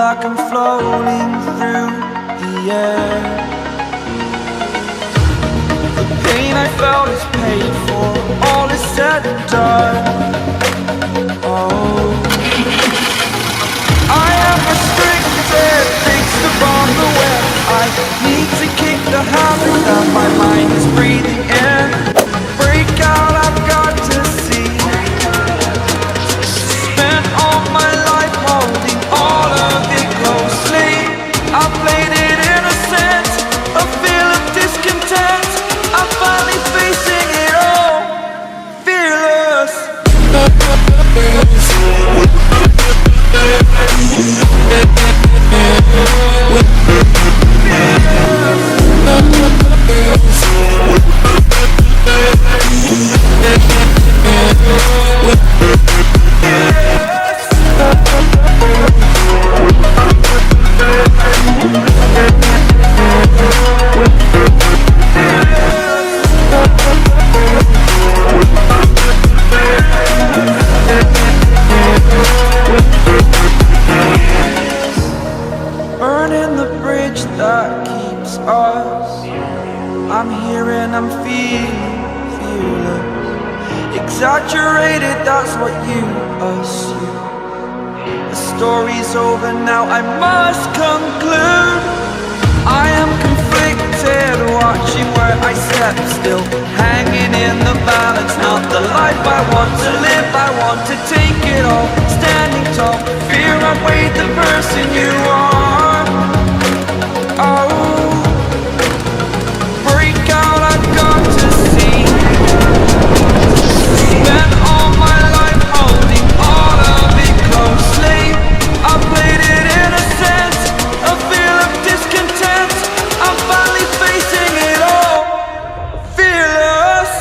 like I'm floating through the air. The pain I felt is paid for, all is said and done. Oh, I am restricted, fixed upon the web. I need to kick the habit that my mind is breathing in. Break out, I've got to see. Spent all my life holding all of it closely. I played it innocent, a feel of discontent. I'm finally facing it all, fearless. Burning the bridge that keeps us. I'm here and I'm feeling fearless. Exaggerated, that's what you assume. The story's over now, I must conclude. I am conflicted, watching where I step still, hanging in the balance. Not the life I want to live, I want to take it all. Standing tall, fear I've weighed the person you are. Oh, break out, I've got to see. Spent all my life holding all of it closely. I played it innocent, a feel of discontent. I'm finally facing it all, fearless.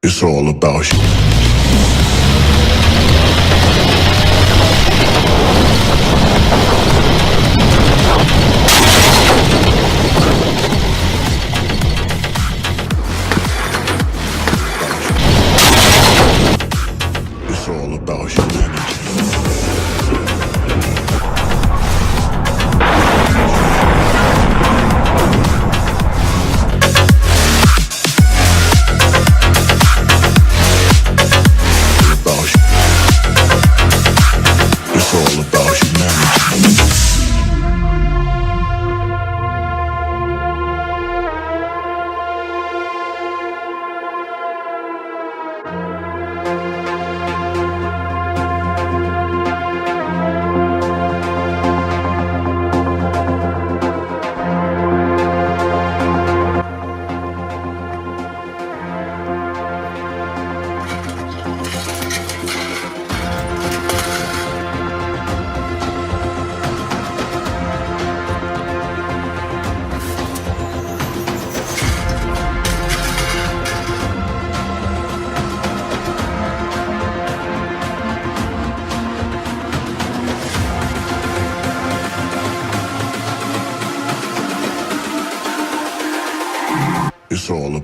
It's all about you. It's all about humanity.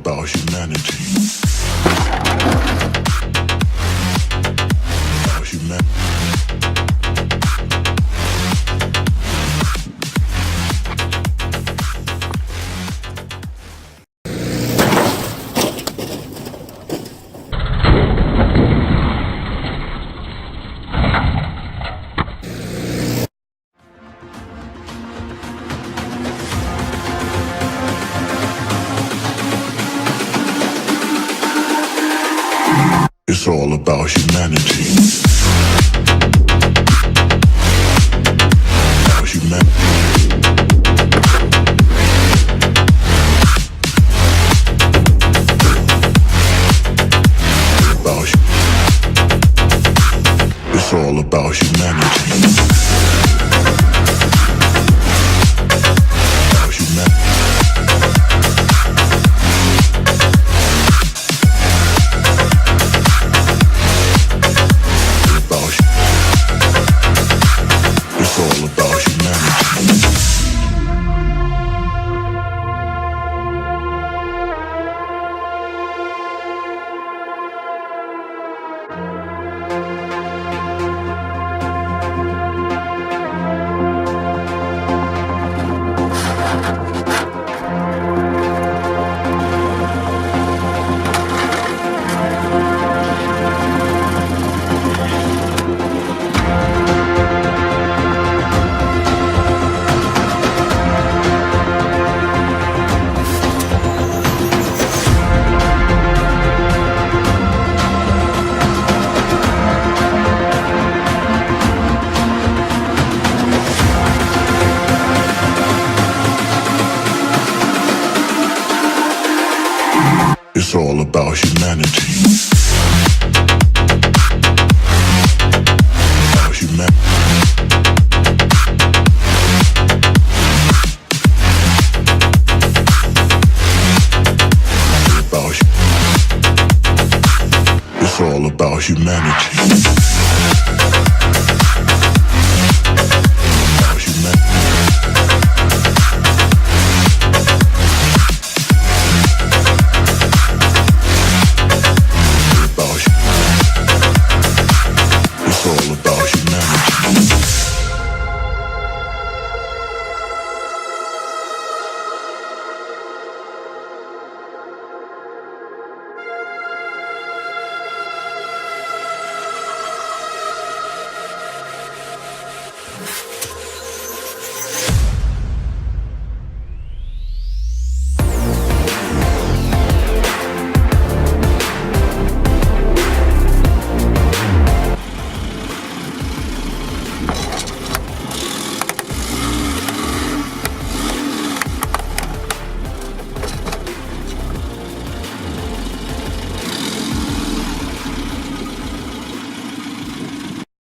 about humanity. About humanity. It's all about humanity. About humanity. It's all about humanity. About humanity. It's all about humanity. It's all about humanity. About humanity. It's all about humanity.